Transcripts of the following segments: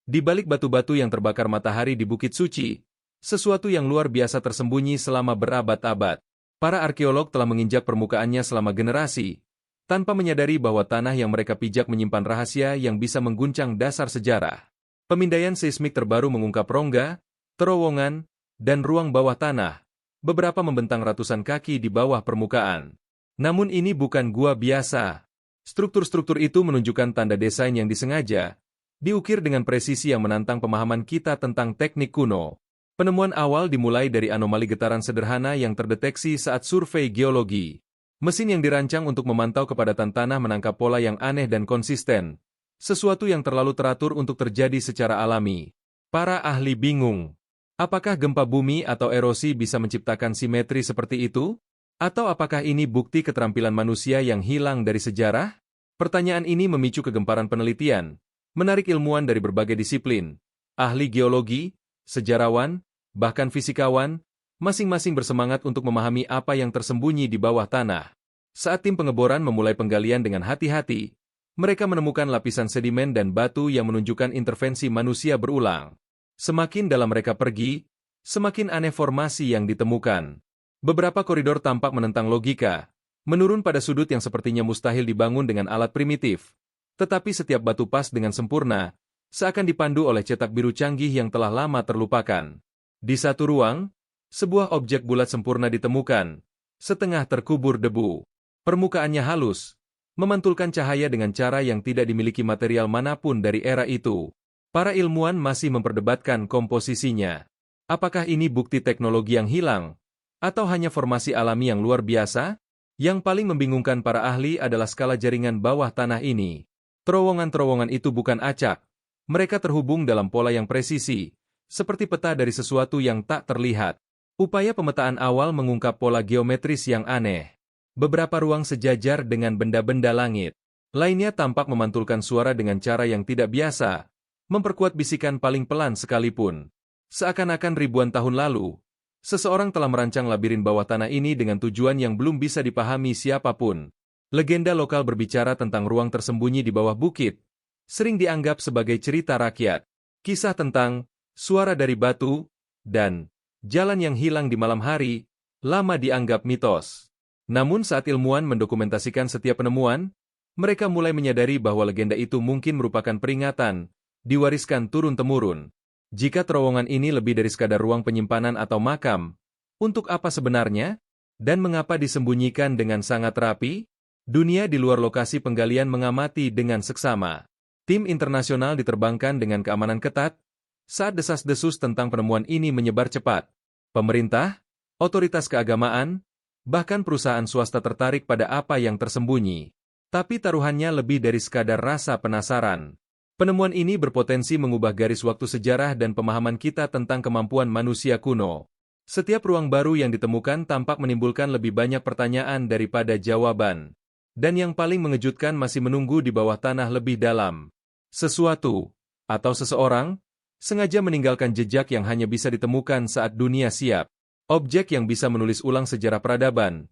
Di balik batu-batu yang terbakar matahari di Bukit Suci, sesuatu yang luar biasa tersembunyi selama berabad-abad. Para arkeolog telah menginjak permukaannya selama generasi, tanpa menyadari bahwa tanah yang mereka pijak menyimpan rahasia yang bisa mengguncang dasar sejarah. Pemindaian seismik terbaru mengungkap rongga, terowongan, dan ruang bawah tanah, beberapa membentang ratusan kaki di bawah permukaan. Namun ini bukan gua biasa. Struktur-struktur itu menunjukkan tanda desain yang disengaja, diukir dengan presisi yang menantang pemahaman kita tentang teknik kuno. Penemuan awal dimulai dari anomali getaran sederhana yang terdeteksi saat survei geologi. Mesin yang dirancang untuk memantau kepadatan tanah menangkap pola yang aneh dan konsisten, sesuatu yang terlalu teratur untuk terjadi secara alami. Para ahli bingung. Apakah gempa bumi atau erosi bisa menciptakan simetri seperti itu? Atau apakah ini bukti keterampilan manusia yang hilang dari sejarah? Pertanyaan ini memicu kegemparan penelitian, menarik ilmuwan dari berbagai disiplin, ahli geologi, sejarawan, bahkan fisikawan, masing-masing bersemangat untuk memahami apa yang tersembunyi di bawah tanah. Saat tim pengeboran memulai penggalian dengan hati-hati, mereka menemukan lapisan sedimen dan batu yang menunjukkan intervensi manusia berulang. Semakin dalam mereka pergi, semakin aneh formasi yang ditemukan. Beberapa koridor tampak menentang logika, menurun pada sudut yang sepertinya mustahil dibangun dengan alat primitif. Tetapi setiap batu pas dengan sempurna, seakan dipandu oleh cetak biru canggih yang telah lama terlupakan. Di satu ruang, sebuah objek bulat sempurna ditemukan, setengah terkubur debu. Permukaannya halus, memantulkan cahaya dengan cara yang tidak dimiliki material manapun dari era itu. Para ilmuwan masih memperdebatkan komposisinya. Apakah ini bukti teknologi yang hilang, atau hanya formasi alami yang luar biasa? Yang paling membingungkan para ahli adalah skala jaringan bawah tanah ini. Terowongan-terowongan itu bukan acak. Mereka terhubung dalam pola yang presisi, seperti peta dari sesuatu yang tak terlihat. Upaya pemetaan awal mengungkap pola geometris yang aneh. Beberapa ruang sejajar dengan benda-benda langit. Lainnya tampak memantulkan suara dengan cara yang tidak biasa, memperkuat bisikan paling pelan sekalipun. Seakan-akan ribuan tahun lalu, seseorang telah merancang labirin bawah tanah ini dengan tujuan yang belum bisa dipahami siapapun. Legenda lokal berbicara tentang ruang tersembunyi di bawah bukit, sering dianggap sebagai cerita rakyat. Kisah tentang suara dari batu dan jalan yang hilang di malam hari, lama dianggap mitos. Namun saat ilmuwan mendokumentasikan setiap penemuan, mereka mulai menyadari bahwa legenda itu mungkin merupakan peringatan, diwariskan turun-temurun. Jika terowongan ini lebih dari sekadar ruang penyimpanan atau makam, untuk apa sebenarnya? Dan mengapa disembunyikan dengan sangat rapi? Dunia di luar lokasi penggalian mengamati dengan seksama. Tim internasional diterbangkan dengan keamanan ketat, saat desas-desus tentang penemuan ini menyebar cepat. Pemerintah, otoritas keagamaan, bahkan perusahaan swasta tertarik pada apa yang tersembunyi. Tapi taruhannya lebih dari sekadar rasa penasaran. Penemuan ini berpotensi mengubah garis waktu sejarah dan pemahaman kita tentang kemampuan manusia kuno. Setiap ruang baru yang ditemukan tampak menimbulkan lebih banyak pertanyaan daripada jawaban. Dan yang paling mengejutkan masih menunggu di bawah tanah lebih dalam. Sesuatu, atau seseorang, sengaja meninggalkan jejak yang hanya bisa ditemukan saat dunia siap. Objek yang bisa menulis ulang sejarah peradaban.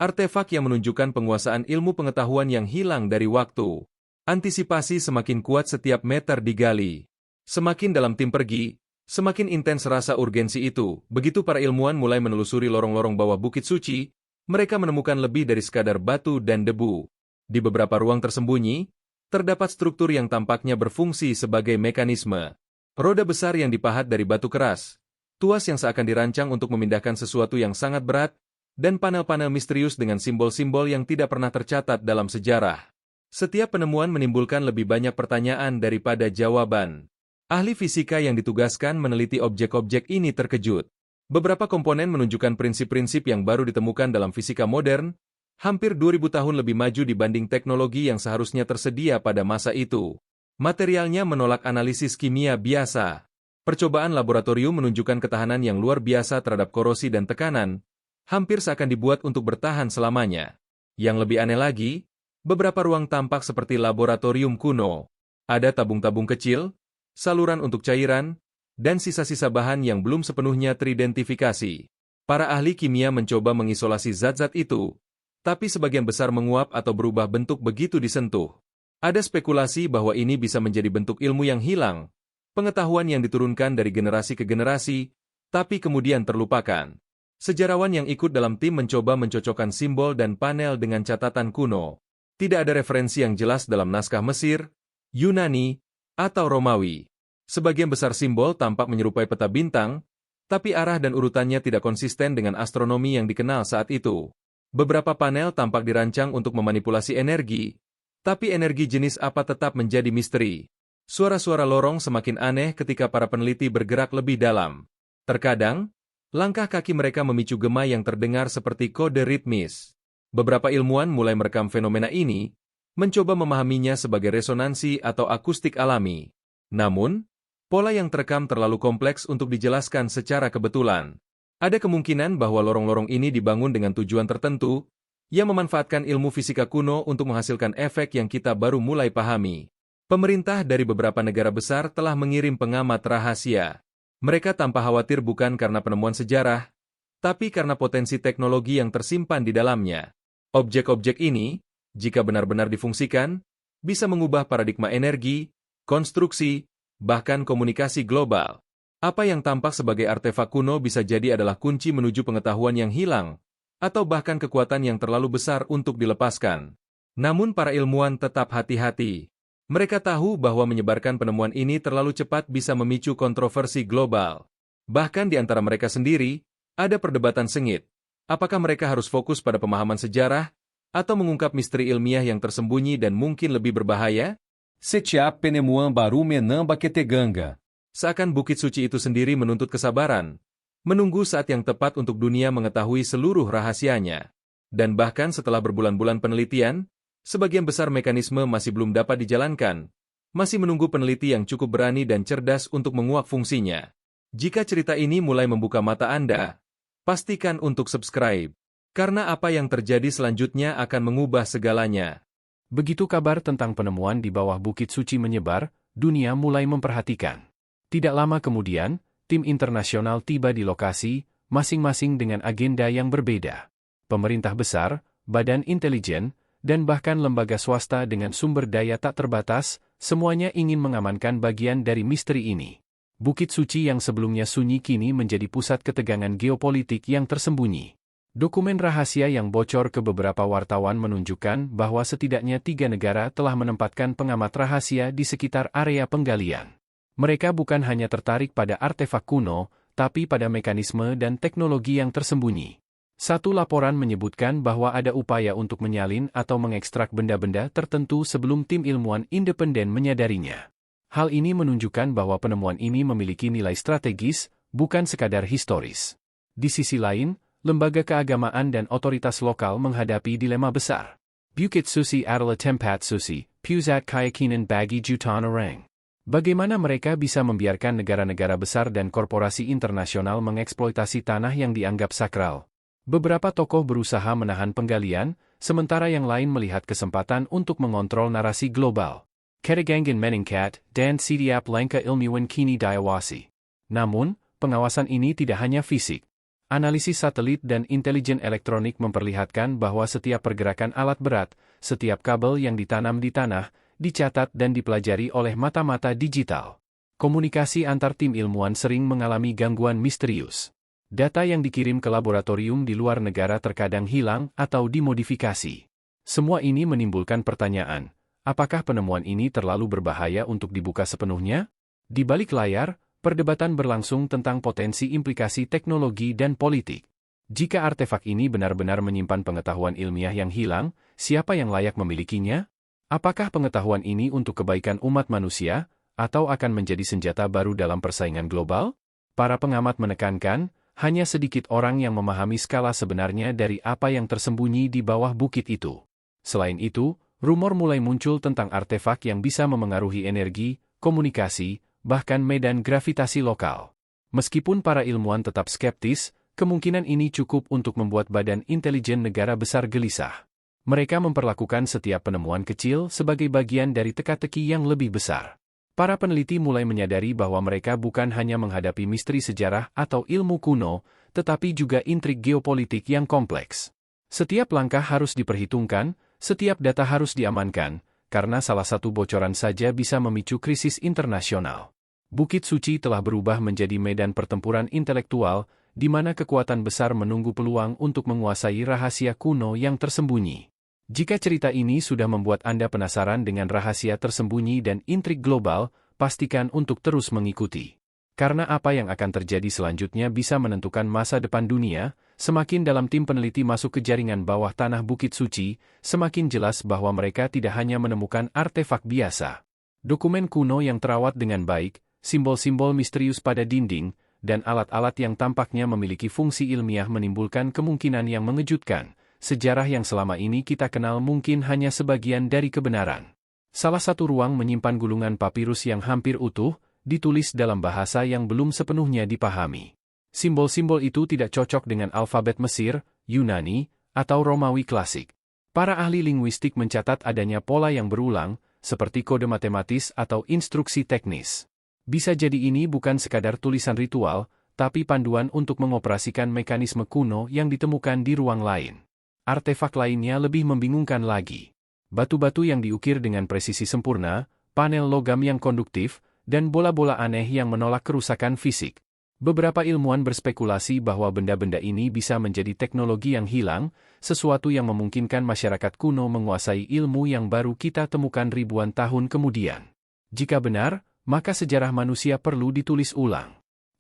Artefak yang menunjukkan penguasaan ilmu pengetahuan yang hilang dari waktu. Antisipasi semakin kuat setiap meter digali. Semakin dalam tim pergi, semakin intens rasa urgensi itu. Begitu para ilmuwan mulai menelusuri lorong-lorong bawah Bukit Suci, mereka menemukan lebih dari sekadar batu dan debu. Di beberapa ruang tersembunyi, terdapat struktur yang tampaknya berfungsi sebagai mekanisme. Roda besar yang dipahat dari batu keras, tuas yang seakan dirancang untuk memindahkan sesuatu yang sangat berat, dan panel-panel misterius dengan simbol-simbol yang tidak pernah tercatat dalam sejarah. Setiap penemuan menimbulkan lebih banyak pertanyaan daripada jawaban. Ahli fisika yang ditugaskan meneliti objek-objek ini terkejut. Beberapa komponen menunjukkan prinsip-prinsip yang baru ditemukan dalam fisika modern, hampir 2000 tahun lebih maju dibanding teknologi yang seharusnya tersedia pada masa itu. Materialnya menolak analisis kimia biasa. Percobaan laboratorium menunjukkan ketahanan yang luar biasa terhadap korosi dan tekanan, hampir seakan dibuat untuk bertahan selamanya. Yang lebih aneh lagi, beberapa ruang tampak seperti laboratorium kuno. Ada tabung-tabung kecil, saluran untuk cairan, dan sisa-sisa bahan yang belum sepenuhnya teridentifikasi. Para ahli kimia mencoba mengisolasi zat-zat itu, tapi sebagian besar menguap atau berubah bentuk begitu disentuh. Ada spekulasi bahwa ini bisa menjadi bentuk ilmu yang hilang, Pengetahuan yang diturunkan dari generasi ke generasi, tapi kemudian terlupakan. Sejarawan yang ikut dalam tim mencoba mencocokkan simbol dan panel dengan catatan kuno. Tidak ada referensi yang jelas dalam naskah Mesir, Yunani, atau Romawi. Sebagian besar simbol tampak menyerupai peta bintang, tapi arah dan urutannya tidak konsisten dengan astronomi yang dikenal saat itu. Beberapa panel tampak dirancang untuk memanipulasi energi, tapi energi jenis apa tetap menjadi misteri. Suara-suara lorong semakin aneh ketika para peneliti bergerak lebih dalam. Terkadang, langkah kaki mereka memicu gema yang terdengar seperti kode ritmis. Beberapa ilmuwan mulai merekam fenomena ini, mencoba memahaminya sebagai resonansi atau akustik alami. Namun, pola yang terekam terlalu kompleks untuk dijelaskan secara kebetulan. Ada kemungkinan bahwa lorong-lorong ini dibangun dengan tujuan tertentu, yang memanfaatkan ilmu fisika kuno untuk menghasilkan efek yang kita baru mulai pahami. Pemerintah dari beberapa negara besar telah mengirim pengamat rahasia. Mereka tanpa khawatir bukan karena penemuan sejarah, tapi karena potensi teknologi yang tersimpan di dalamnya. Objek-objek ini, jika benar-benar difungsikan, bisa mengubah paradigma energi, konstruksi, bahkan komunikasi global. Apa yang tampak sebagai artefak kuno bisa jadi adalah kunci menuju pengetahuan yang hilang, atau bahkan kekuatan yang terlalu besar untuk dilepaskan. Namun para ilmuwan tetap hati-hati. Mereka tahu bahwa menyebarkan penemuan ini terlalu cepat bisa memicu kontroversi global. Bahkan di antara mereka sendiri, ada perdebatan sengit. Apakah mereka harus fokus pada pemahaman sejarah, atau mengungkap misteri ilmiah yang tersembunyi dan mungkin lebih berbahaya? Setiap penemuan baru menambah ketegangan. Seakan Bukit Suci itu sendiri menuntut kesabaran, menunggu saat yang tepat untuk dunia mengetahui seluruh rahasianya. Dan bahkan setelah berbulan-bulan penelitian, sebagian besar mekanisme masih belum dapat dijalankan, masih menunggu peneliti yang cukup berani dan cerdas untuk menguak fungsinya. Jika cerita ini mulai membuka mata Anda, pastikan untuk subscribe, karena apa yang terjadi selanjutnya akan mengubah segalanya. Begitu kabar tentang penemuan di bawah Bukit Suci menyebar, dunia mulai memperhatikan. Tidak lama kemudian, tim internasional tiba di lokasi, masing-masing dengan agenda yang berbeda. Pemerintah besar, badan intelijen, dan bahkan lembaga swasta dengan sumber daya tak terbatas, semuanya ingin mengamankan bagian dari misteri ini. Bukit Suci yang sebelumnya sunyi kini menjadi pusat ketegangan geopolitik yang tersembunyi. Dokumen rahasia yang bocor ke beberapa wartawan menunjukkan bahwa setidaknya 3 negara telah menempatkan pengamat rahasia di sekitar area penggalian. Mereka bukan hanya tertarik pada artefak kuno, tapi pada mekanisme dan teknologi yang tersembunyi. Satu laporan menyebutkan bahwa ada upaya untuk menyalin atau mengekstrak benda-benda tertentu sebelum tim ilmuwan independen menyadarinya. Hal ini menunjukkan bahwa penemuan ini memiliki nilai strategis, bukan sekadar historis. Di sisi lain, lembaga keagamaan dan otoritas lokal menghadapi dilema besar. Bukit Suci adalah tempat suci, pusat keyakinan bagi jutaan orang. Bagaimana mereka bisa membiarkan negara-negara besar dan korporasi internasional mengeksploitasi tanah yang dianggap sakral? Beberapa tokoh berusaha menahan penggalian, sementara yang lain melihat kesempatan untuk mengontrol narasi global. Ketegangan meningkat, dan setiap langkah ilmuwan kini diawasi. Namun, pengawasan ini tidak hanya fisik. Analisis satelit dan intelijen elektronik memperlihatkan bahwa setiap pergerakan alat berat, setiap kabel yang ditanam di tanah, dicatat dan dipelajari oleh mata-mata digital. Komunikasi antar tim ilmuwan sering mengalami gangguan misterius. Data yang dikirim ke laboratorium di luar negara terkadang hilang atau dimodifikasi. Semua ini menimbulkan pertanyaan, apakah penemuan ini terlalu berbahaya untuk dibuka sepenuhnya? Di balik layar, perdebatan berlangsung tentang potensi implikasi teknologi dan politik. Jika artefak ini benar-benar menyimpan pengetahuan ilmiah yang hilang, siapa yang layak memilikinya? Apakah pengetahuan ini untuk kebaikan umat manusia, atau akan menjadi senjata baru dalam persaingan global? Para pengamat menekankan, hanya sedikit orang yang memahami skala sebenarnya dari apa yang tersembunyi di bawah bukit itu. Selain itu, rumor mulai muncul tentang artefak yang bisa memengaruhi energi, komunikasi, bahkan medan gravitasi lokal. Meskipun para ilmuwan tetap skeptis, kemungkinan ini cukup untuk membuat badan intelijen negara besar gelisah. Mereka memperlakukan setiap penemuan kecil sebagai bagian dari teka-teki yang lebih besar. Para peneliti mulai menyadari bahwa mereka bukan hanya menghadapi misteri sejarah atau ilmu kuno, tetapi juga intrik geopolitik yang kompleks. Setiap langkah harus diperhitungkan, setiap data harus diamankan, karena salah satu bocoran saja bisa memicu krisis internasional. Bukit Suci telah berubah menjadi medan pertempuran intelektual, di mana kekuatan besar menunggu peluang untuk menguasai rahasia kuno yang tersembunyi. Jika cerita ini sudah membuat Anda penasaran dengan rahasia tersembunyi dan intrik global, pastikan untuk terus mengikuti. Karena apa yang akan terjadi selanjutnya bisa menentukan masa depan dunia. Semakin dalam tim peneliti masuk ke jaringan bawah tanah Bukit Suci, semakin jelas bahwa mereka tidak hanya menemukan artefak biasa. Dokumen kuno yang terawat dengan baik, simbol-simbol misterius pada dinding, dan alat-alat yang tampaknya memiliki fungsi ilmiah menimbulkan kemungkinan yang mengejutkan. Sejarah yang selama ini kita kenal mungkin hanya sebagian dari kebenaran. Salah satu ruang menyimpan gulungan papirus yang hampir utuh, ditulis dalam bahasa yang belum sepenuhnya dipahami. Simbol-simbol itu tidak cocok dengan alfabet Mesir, Yunani, atau Romawi klasik. Para ahli linguistik mencatat adanya pola yang berulang, seperti kode matematis atau instruksi teknis. Bisa jadi ini bukan sekadar tulisan ritual, tapi panduan untuk mengoperasikan mekanisme kuno yang ditemukan di ruang lain. Artefak lainnya lebih membingungkan lagi. Batu-batu yang diukir dengan presisi sempurna, panel logam yang konduktif, dan bola-bola aneh yang menolak kerusakan fisik. Beberapa ilmuwan berspekulasi bahwa benda-benda ini bisa menjadi teknologi yang hilang, sesuatu yang memungkinkan masyarakat kuno menguasai ilmu yang baru kita temukan ribuan tahun kemudian. Jika benar, maka sejarah manusia perlu ditulis ulang.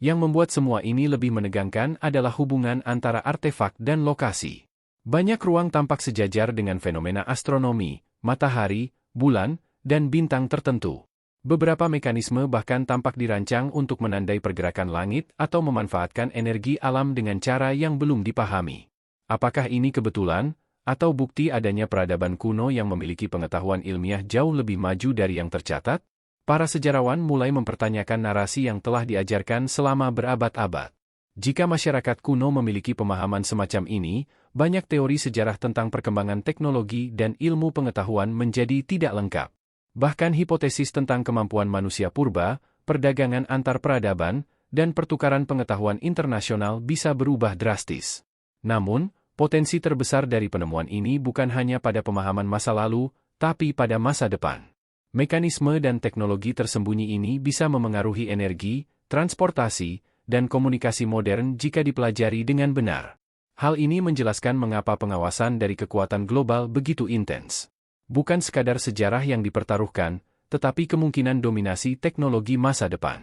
Yang membuat semua ini lebih menegangkan adalah hubungan antara artefak dan lokasi. Banyak ruang tampak sejajar dengan fenomena astronomi, matahari, bulan, dan bintang tertentu. Beberapa mekanisme bahkan tampak dirancang untuk menandai pergerakan langit atau memanfaatkan energi alam dengan cara yang belum dipahami. Apakah ini kebetulan, atau bukti adanya peradaban kuno yang memiliki pengetahuan ilmiah jauh lebih maju dari yang tercatat? Para sejarawan mulai mempertanyakan narasi yang telah diajarkan selama berabad-abad. Jika masyarakat kuno memiliki pemahaman semacam ini, banyak teori sejarah tentang perkembangan teknologi dan ilmu pengetahuan menjadi tidak lengkap. Bahkan hipotesis tentang kemampuan manusia purba, perdagangan antar peradaban, dan pertukaran pengetahuan internasional bisa berubah drastis. Namun, potensi terbesar dari penemuan ini bukan hanya pada pemahaman masa lalu, tapi pada masa depan. Mekanisme dan teknologi tersembunyi ini bisa memengaruhi energi, transportasi, dan komunikasi modern jika dipelajari dengan benar. Hal ini menjelaskan mengapa pengawasan dari kekuatan global begitu intens. Bukan sekadar sejarah yang dipertaruhkan, tetapi kemungkinan dominasi teknologi masa depan.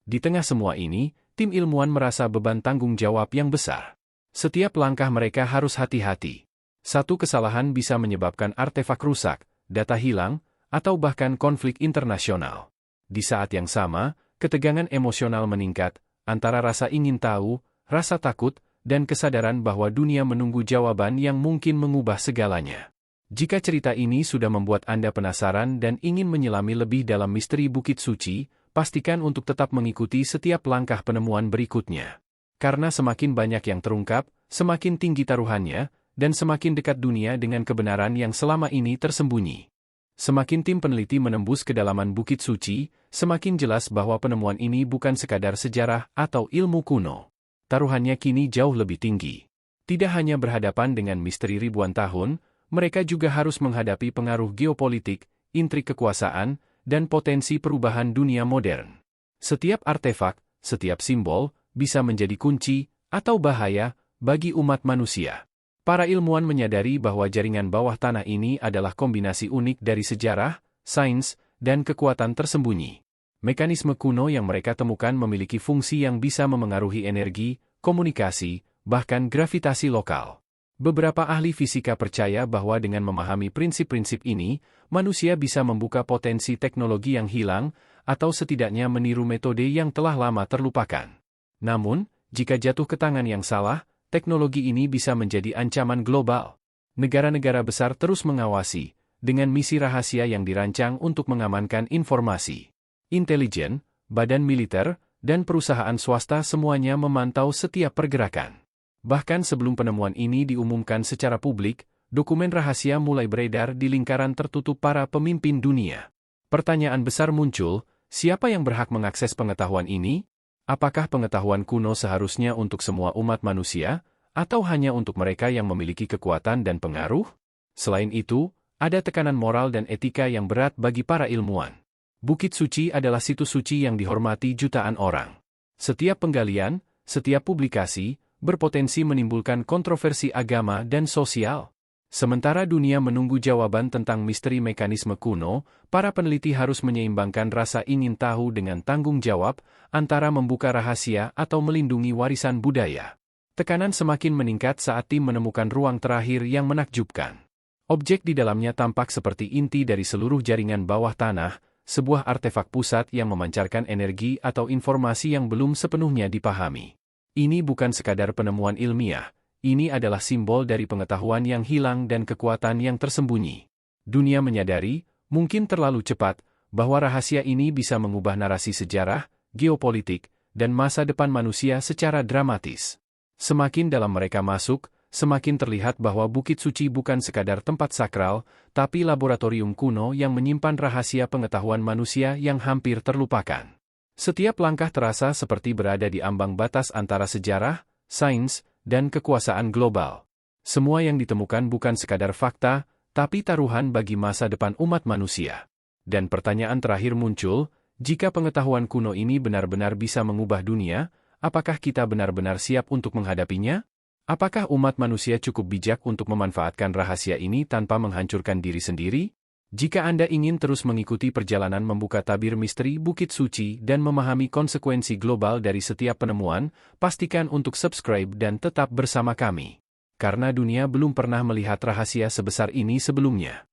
Di tengah semua ini, tim ilmuwan merasa beban tanggung jawab yang besar. Setiap langkah mereka harus hati-hati. Satu kesalahan bisa menyebabkan artefak rusak, data hilang, atau bahkan konflik internasional. Di saat yang sama, ketegangan emosional meningkat, antara rasa ingin tahu, rasa takut, dan kesadaran bahwa dunia menunggu jawaban yang mungkin mengubah segalanya. Jika cerita ini sudah membuat Anda penasaran dan ingin menyelami lebih dalam misteri Bukit Suci, pastikan untuk tetap mengikuti setiap langkah penemuan berikutnya. Karena semakin banyak yang terungkap, semakin tinggi taruhannya, dan semakin dekat dunia dengan kebenaran yang selama ini tersembunyi. Semakin tim peneliti menembus kedalaman Bukit Suci, semakin jelas bahwa penemuan ini bukan sekadar sejarah atau ilmu kuno. Taruhannya kini jauh lebih tinggi. Tidak hanya berhadapan dengan misteri ribuan tahun, mereka juga harus menghadapi pengaruh geopolitik, intrik kekuasaan, dan potensi perubahan dunia modern. Setiap artefak, setiap simbol, bisa menjadi kunci atau bahaya bagi umat manusia. Para ilmuwan menyadari bahwa jaringan bawah tanah ini adalah kombinasi unik dari sejarah, sains, dan kekuatan tersembunyi. Mekanisme kuno yang mereka temukan memiliki fungsi yang bisa memengaruhi energi, komunikasi, bahkan gravitasi lokal. Beberapa ahli fisika percaya bahwa dengan memahami prinsip-prinsip ini, manusia bisa membuka potensi teknologi yang hilang, atau setidaknya meniru metode yang telah lama terlupakan. Namun, jika jatuh ke tangan yang salah, teknologi ini bisa menjadi ancaman global. Negara-negara besar terus mengawasi, dengan misi rahasia yang dirancang untuk mengamankan informasi. Intelijen, badan militer, dan perusahaan swasta semuanya memantau setiap pergerakan. Bahkan sebelum penemuan ini diumumkan secara publik, dokumen rahasia mulai beredar di lingkaran tertutup para pemimpin dunia. Pertanyaan besar muncul, siapa yang berhak mengakses pengetahuan ini? Apakah pengetahuan kuno seharusnya untuk semua umat manusia, atau hanya untuk mereka yang memiliki kekuatan dan pengaruh? Selain itu, ada tekanan moral dan etika yang berat bagi para ilmuwan. Bukit Suci adalah situs suci yang dihormati jutaan orang. Setiap penggalian, setiap publikasi, berpotensi menimbulkan kontroversi agama dan sosial. Sementara dunia menunggu jawaban tentang misteri mekanisme kuno, para peneliti harus menyeimbangkan rasa ingin tahu dengan tanggung jawab antara membuka rahasia atau melindungi warisan budaya. Tekanan semakin meningkat saat tim menemukan ruang terakhir yang menakjubkan. Objek di dalamnya tampak seperti inti dari seluruh jaringan bawah tanah, sebuah artefak pusat yang memancarkan energi atau informasi yang belum sepenuhnya dipahami. Ini bukan sekadar penemuan ilmiah, ini adalah simbol dari pengetahuan yang hilang dan kekuatan yang tersembunyi. Dunia menyadari, mungkin terlalu cepat, bahwa rahasia ini bisa mengubah narasi sejarah, geopolitik, dan masa depan manusia secara dramatis. Semakin dalam mereka masuk, semakin terlihat bahwa Bukit Suci bukan sekadar tempat sakral, tapi laboratorium kuno yang menyimpan rahasia pengetahuan manusia yang hampir terlupakan. Setiap langkah terasa seperti berada di ambang batas antara sejarah, sains, dan kekuasaan global. Semua yang ditemukan bukan sekadar fakta, tapi taruhan bagi masa depan umat manusia. Dan pertanyaan terakhir muncul, jika pengetahuan kuno ini benar-benar bisa mengubah dunia, apakah kita benar-benar siap untuk menghadapinya? Apakah umat manusia cukup bijak untuk memanfaatkan rahasia ini tanpa menghancurkan diri sendiri? Jika Anda ingin terus mengikuti perjalanan membuka tabir misteri Bukit Suci dan memahami konsekuensi global dari setiap penemuan, pastikan untuk subscribe dan tetap bersama kami. Karena dunia belum pernah melihat rahasia sebesar ini sebelumnya.